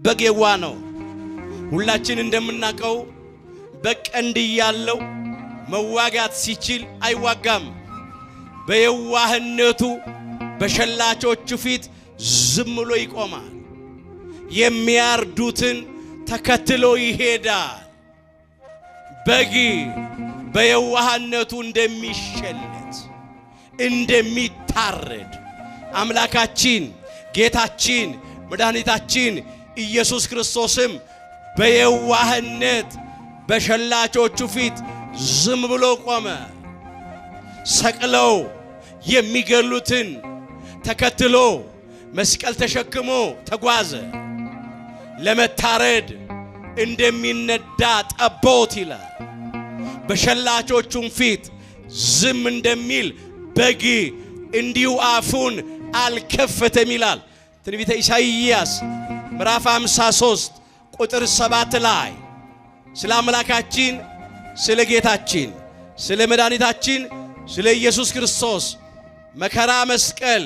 በጌዋ ነው። ሁላችን እንደምናቀው በቀንድ ያለው መዋጋት ሲችል አይዋጋም። በየዋህነቱ በሸላቾቹ ፊት ዝም ብሎ ይቆማል። የሚያርዱትን ተከትሎ ይሄዳል። በግ በየዋህነቱ እንደሚሸለት እንደሚታረድ አምላካችን ጌታችን መድኃኒታችን ኢየሱስ ክርስቶስም በየዋህነት በሸላቾቹ ፊት ዝም ብሎ ቆመ። ሰቅለው የሚገሉትን ተከትሎ መስቀል ተሸክሞ ተጓዘ። ለመታረድ እንደሚነዳ ጠቦት ይላል። በሸላቾቹም ፊት ዝም እንደሚል በግ እንዲሁ አፉን አልከፈተም ይላል። ትንቢተ ኢሳይያስ ምዕራፍ 53 ቁጥር 7 ላይ ስለ አምላካችን ስለ ጌታችን ስለ መድኃኒታችን ስለ ኢየሱስ ክርስቶስ መከራ መስቀል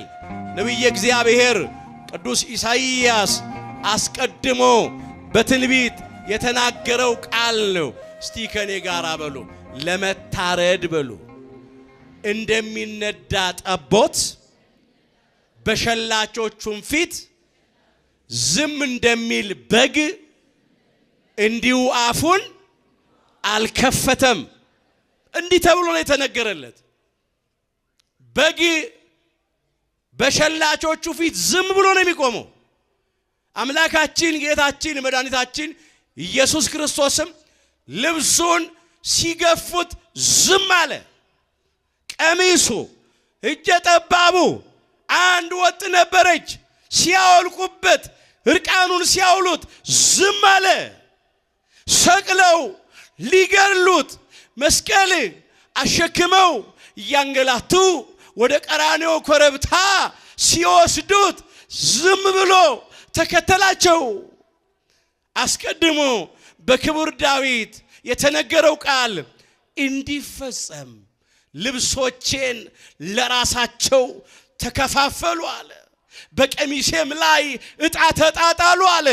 ነቢየ እግዚአብሔር ቅዱስ ኢሳይያስ አስቀድሞ በትንቢት የተናገረው ቃል ነው። እስቲ ከኔ ጋር በሉ፣ ለመታረድ በሉ። እንደሚነዳ ጠቦት በሸላቾቹም ፊት ዝም እንደሚል በግ እንዲሁ አፉን አልከፈተም። እንዲህ ተብሎ ነው የተነገረለት። በግ በሸላቾቹ ፊት ዝም ብሎ ነው የሚቆመው። አምላካችን ጌታችን መድኃኒታችን ኢየሱስ ክርስቶስም ልብሱን ሲገፉት ዝም አለ። ቀሚሱ እጀ ጠባቡ አንድ ወጥ ነበረች። ሲያወልቁበት እርቃኑን ሲያውሉት ዝም አለ። ሰቅለው ሊገሉት መስቀል አሸክመው እያንገላቱ ወደ ቀራንዮ ኮረብታ ሲወስዱት ዝም ብሎ ተከተላቸው። አስቀድሞ በክቡር ዳዊት የተነገረው ቃል እንዲፈጸም ልብሶቼን ለራሳቸው ተከፋፈሉ አለ። በቀሚሴም ላይ ዕጣ ተጣጣሉ አለ።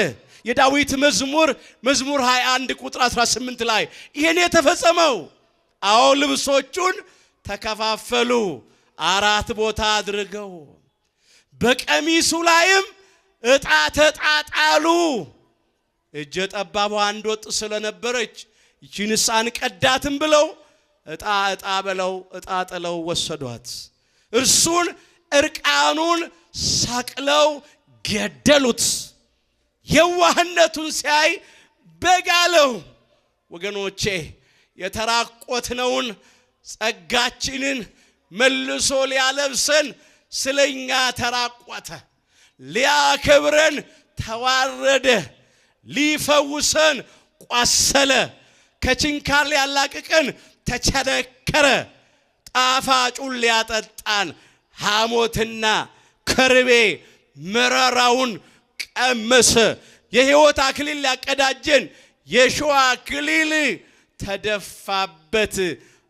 የዳዊት መዝሙር 21 ቁጥር 18 ላይ ይሄን የተፈጸመው። አዎ ልብሶቹን ተከፋፈሉ፣ 4 ቦታ አድርገው። በቀሚሱ ላይም ዕጣ ተጣጣሉ። እጀ ጠባቧ አንድ ወጥ ስለነበረች ይህንስ አንቀዳትም ብለው ዕጣ ብለው ዕጣ ጥለው ወሰዷት። እርሱን እርቃኑን ሰቅለው ገደሉት። የዋህነቱን ሲያይ በጋለው። ወገኖቼ የተራቆትነውን ጸጋችንን መልሶ ሊያለብሰን ስለኛ ተራቆተ። ሊያከብረን ተዋረደ። ሊፈውሰን ቆሰለ። ከችንካር ሊያላቅቀን ተቸነከረ። ጣፋጩን ሊያጠጣን ሐሞትና ከርቤ መራራውን ቀመሰ። የሕይወት አክሊል ሊያቀዳጀን የሾህ አክሊል ተደፋበት።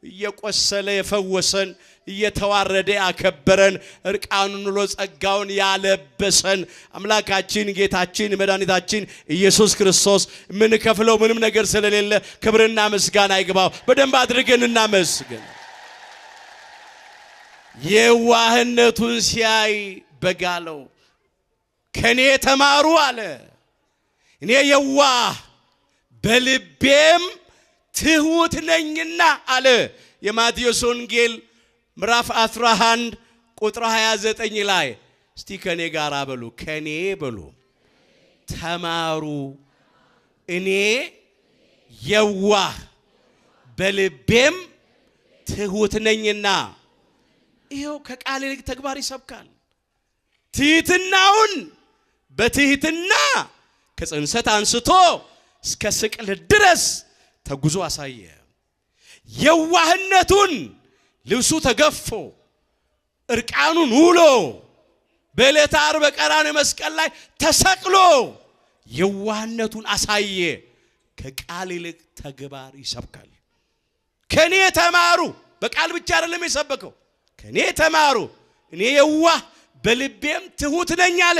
እየቆሰለ የፈወሰን እየተዋረደ ያከበረን እርቃኑን ውሎ ጸጋውን ያለበሰን አምላካችን ጌታችን መድኃኒታችን ኢየሱስ ክርስቶስ ምን ከፍለው ምንም ነገር ስለሌለ ክብርና ምስጋና ይግባው። በደንብ አድርገን እናመስግን። የዋህነቱን ሲያይ በጋለው። ከኔ ተማሩ አለ፣ እኔ የዋህ በልቤም ትሁት ነኝና አለ። የማቴዎስ ወንጌል ምዕራፍ 11 ቁጥር 29 ላይ እስቲ ከኔ ጋር በሉ፣ ከኔ በሉ ተማሩ እኔ የዋህ በልቤም ትሁት ነኝና። ይሄው ከቃል ይልቅ ተግባር ይሰብካል። ትህትናውን በትህትና ከጽንሰት አንስቶ እስከ ስቅለት ድረስ ተጉዞ አሳየ። የዋህነቱን ልብሱ ተገፎ እርቃኑን ውሎ በዕለተ ዓርብ በቀራንዮ መስቀል ላይ ተሰቅሎ የዋህነቱን አሳየ። ከቃል ይልቅ ተግባር ይሰብካል። ከኔ ተማሩ። በቃል ብቻ አይደለም የሰበከው። ከኔ ተማሩ እኔ የዋህ በልቤም ትሁት ነኝ አለ።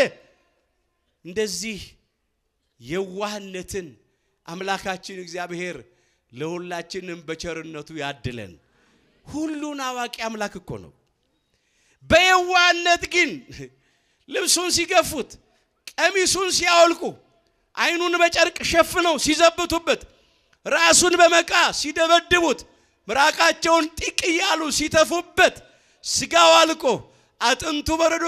እንደዚህ የዋህነትን አምላካችን እግዚአብሔር ለሁላችንም በቸርነቱ ያድለን። ሁሉን አዋቂ አምላክ እኮ ነው። በየዋህነት ግን ልብሱን ሲገፉት ቀሚሱን ሲያወልቁ አይኑን በጨርቅ ሸፍነው ሲዘብቱበት ራሱን በመቃ ሲደበድቡት ምራቃቸውን ጢቅ ያሉ ሲተፉበት ስጋው አልቆ አጥንቱ በረዶ